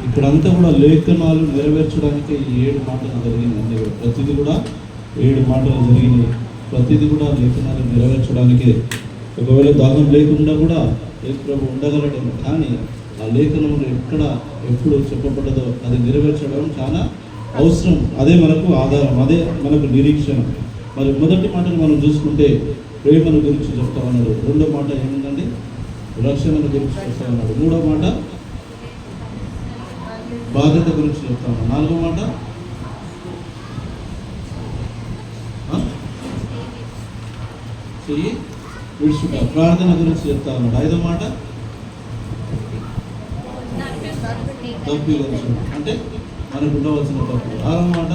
ఇక్కడంతా కూడా లేఖనాలు నెరవేర్చడానికి 7 మాటలు జరిగినాయి. అన్నీ కూడా ప్రతిదీ కూడా 7 మాటలు జరిగినాయి. ప్రతిదీ కూడా లేఖనాలు నెరవేర్చడానికి. ఒకవేళ దాహం లేకుండా కూడా యేసు ప్రభు ఉండగలడేమో, కానీ ఆ లేఖనములు ఎక్కడ ఎప్పుడు చెప్పబడ్డదో అది నెరవేర్చడం చాలా అవసరం. అదే మనకు ఆధారం, అదే మనకు నిరీక్షణ. మరి మొదటి మాటను మనం చూసుకుంటే ప్రేమను గురించి చెప్తా ఉన్నాడు. రెండో మాట ఏముందండి? రక్షణను గురించి చెప్తా ఉన్నాడు. మూడో మాట బాధ్యత గురించి చెప్తా ఉన్నాడు. నాలుగో మాట చెయ్యి విడుచుట, ప్రార్థన గురించి చెప్తా ఉన్నాడు. ఐదో మాట తప్పు గురించి, అంటే మనకు ఉండవలసిన తప్పు. ఆరో మాట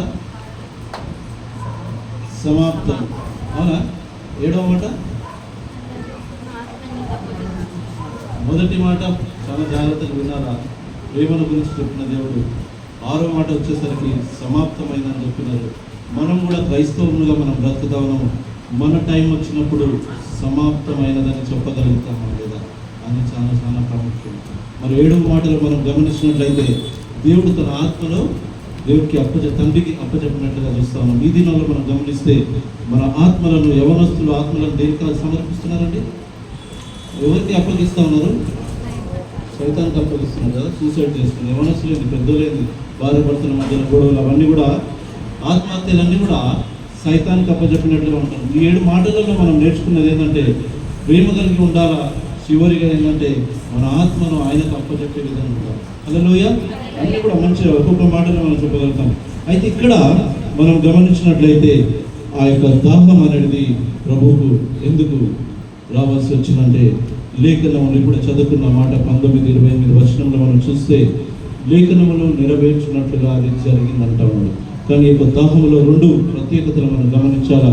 సమాప్తం, అవునా? ఏడవ మాట మొదటి మాట చాలా జాగ్రత్తగా వినాలా, ప్రేమల గురించి చెప్పిన దేవుడు. ఆరో మాట వచ్చేసరికి సమాప్తమైందని చెప్పినారు. మనం కూడా క్రైస్తవులుగా మనం బ్రతుకుతా ఉన్నాము. మన టైం వచ్చినప్పుడు సమాప్తమైనదని చెప్పగలుగుతామా లేదా అని చాలా చాలా ప్రాముఖ్యం. మరి 7వ మాటలు మనం గమనించినట్లయితే దేవుడు తన ఆత్మలో దేవుడికి తండ్రికి అప్పచెప్పినట్లుగా చూస్తా ఉన్నాం. ఈ దినాల్లో మనం గమనిస్తే మన ఆత్మలను, యవనస్తులు ఆత్మలను దేనికి సమర్పిస్తున్నారండి? ఎవరికి అప్పగిస్తూ ఉన్నారు? సైతానికి అప్పగిస్తున్నారు కదా. సూసైడ్ చేసుకుని యవనస్తులేంది, పెద్దలేంది, భార్య భర్తల మధ్యన గొడవలు, అవన్నీ కూడా ఆత్మహత్యలన్నీ కూడా సైతానికి అప్పచెప్పినట్లుగా ఉంటాం. ఈ 7 మాటలలో మనం నేర్చుకున్నది ఏంటంటే ప్రేమ కలిగి ఉండాలా. చివరిగా ఏంటంటే మన ఆత్మను ఆయనకు అప్పచెప్పే విధంగా ఉండాలి. హల్లెలూయా. అన్నీ కూడా మంచిగా ఒక్కొక్క మాటను మనం చెప్పగలుగుతాం. అయితే ఇక్కడ మనం గమనించినట్లయితే ఆ యొక్క దాహం అనేది ప్రభువుకు ఎందుకు రావాల్సి వచ్చిందంటే లేఖనములు ఇప్పుడు చదువుకున్న మాట 19-28 వచనంలో మనం చూస్తే లేఖనములు నెరవేర్చినట్లుగా అది జరిగిందంటా ఉన్నాడు. కానీ ఈ యొక్క దాహంలో 2 ప్రత్యేకతలు మనం గమనించాలా.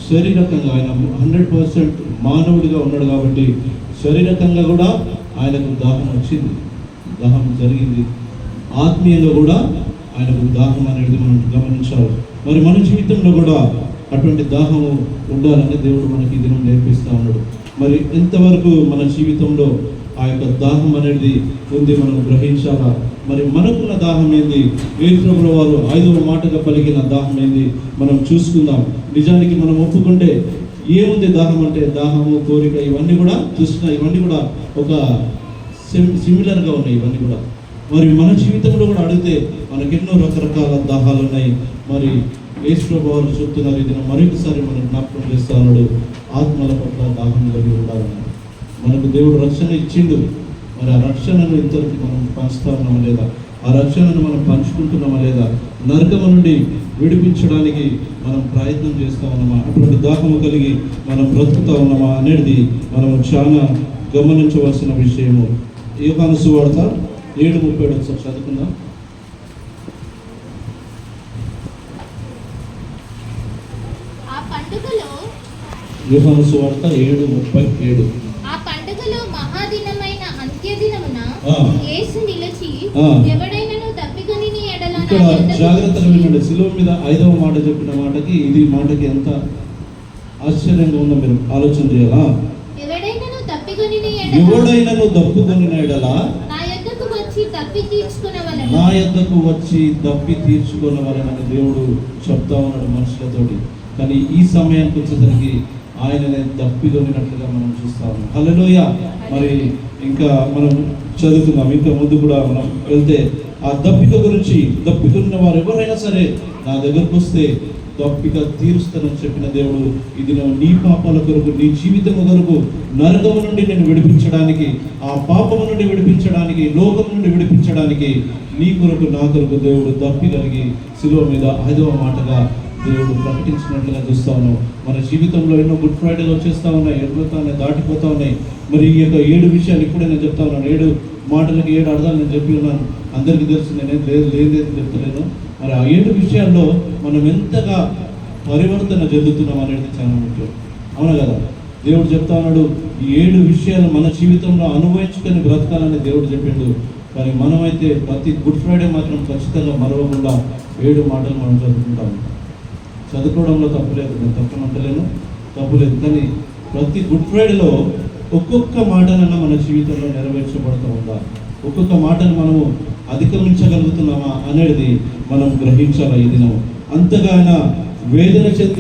శారీరకంగా ఆయన 100% మానవుడిగా ఉన్నాడు కాబట్టి శారీరకంగా కూడా ఆయనకు దాహం వచ్చింది, దాహం జరిగింది. ఆత్మీయంగా కూడా ఆయనకు దాహం అనేది మనం గమనించాలి. మరి మన జీవితంలో కూడా అటువంటి దాహము ఉండాలని దేవుడు మనకి ఈ దినం నేర్పిస్తూ ఉన్నాడు. మరి ఎంతవరకు మన జీవితంలో ఆ యొక్క దాహం అనేది ఉంది మనం గ్రహించాలా. మరి మనకున్న దాహం ఏంది? యేసు ప్రభువు వారు 5వ మాటగా పలికిన దాహం ఏంది మనం చూసుకుందాం. నిజానికి మనం ఒప్పుకుంటే ఏముంది దాహం అంటే? దాహము, కోరిక, ఇవన్నీ కూడా తృష్ణ, ఇవన్నీ కూడా ఒక సిమిలర్గా ఉన్నాయి ఇవన్నీ కూడా. మరి మన జీవితంలో కూడా అడిగితే మనకెన్నో రకరకాల దాహాలు ఉన్నాయి. మరి యేసు ప్రభువు వారు చెప్తున్నారు, ఇది మరొకసారి మనం జ్ఞాపకం చేస్తా ఉన్నాడు, ఆత్మల పట్ల దాహం కలిగి ఉండాలని. మనకు దేవుడు రక్షణ ఇచ్చిండు. మరి ఆ రక్షణను ఇతరులకి మనం పంచుతా ఉన్నామా లేదా? ఆ రక్షణను మనం పంచుకుంటున్నామా లేదా? నరకము నుండి విడిపించడానికి మనం ప్రయత్నం చేస్తూ ఉన్నామా? అటువంటి దాహము కలిగి మనం బ్రతుకుతా ఉన్నామా అనేది మనం చాలా గమనించవలసిన విషయము. యోహాను సువార్త 7:37 ఒకసారి చదువుకుందాం. యోహాను సువార్త 7:37. ఆ పండుగలో మహాదినమైన అంత్యదినమున యేసు నిలిచి ఎవడైనను తప్పికొనిని ఎడల, ఇక్కడ జాగ్రత్తగా వినండి. శిలువ మీద 5వ మాట చెప్పిన మాటకి ఇది మాటకి ఎంత ఆశ్చర్యంగా ఉందో మీరు ఆలోచన చేయాలా. ఎవడైనను తప్పుకొని ఎడల నా యొద్దకు వచ్చి దప్పి తీర్చుకొనవలెనని దేవుడు చెప్తా ఉన్నాడు మనుషులతోటి. కానీ ఈ సమయానికి వచ్చేసరికి ఆయననే దప్పికొనినట్లుగా మనం చూస్తా ఉన్నాం. హల్లెలూయా. మరి ఇంకా మనం చదువుకుందాం. ఇంకా ముందు కూడా మనం వెళ్తే ఆ దప్పిక గురించి, దప్పికొన్న వారు ఎవరైనా సరే నా దగ్గరకు వస్తే దప్పిక తీరుస్తానని చెప్పిన దేవుడు ఇది నీ పాపాల కొరకు, నీ జీవితం కొరకు, నరకము నుండి నేను విడిపించడానికి, ఆ పాపము నుండి విడిపించడానికి, లోకం నుండి విడిపించడానికి నీ కొరకు, నా కొరకు దేవుడు దప్పి కలిగి శిలువ మీద 5వ మాటగా దేవుడు ప్రకటించినట్లుగా చూస్తా ఉన్నాం. మన జీవితంలో ఎన్నో గుడ్ ఫ్రైడేలు వచ్చేస్తూ ఉన్నాయి, ఎదుగుతా ఉన్నాయి, దాటిపోతూ ఉన్నాయి. మరి ఈ యొక్క 7 విషయాలు ఇప్పుడే నేను చెప్తా ఉన్నాను. 7 మాటలకి 7 అర్థాలు నేను చెప్పి ఉన్నాను. అందరికీ తెలుసు, నేనేం లేదని చెప్తలేను. మరి ఆ 7 విషయాల్లో మనం ఎంతగా పరివర్తన చెందుతున్నాం అనేది చాలా ముఖ్యం. అవునా కదా? దేవుడు చెప్తా ఉన్నాడు ఈ 7 విషయాలు మన జీవితంలో అనుభవించుకొని బ్రతకాలని దేవుడు చెప్పిండు. కానీ మనమైతే ప్రతి గుడ్ ఫ్రైడే మాత్రం ఖచ్చితంగా మరవకుండా 7 మాటలు మనం చదువుకుంటాము. చదువుకోవడంలో తప్పులేదు, నేను తప్పనంటలేను, తప్పులేదు. కానీ ప్రతి గుడ్ ఫ్రైడేలో ఒక్కొక్క మాటనన్నా మన జీవితంలో నెరవేర్చబడుతూ ఉందా? ఒక్కొక్క మాటను మనము అధిగమించగలుగుతున్నామా అనేది మనం గ్రహించాలి. ఈ దినం అంతగా వేదన చెంది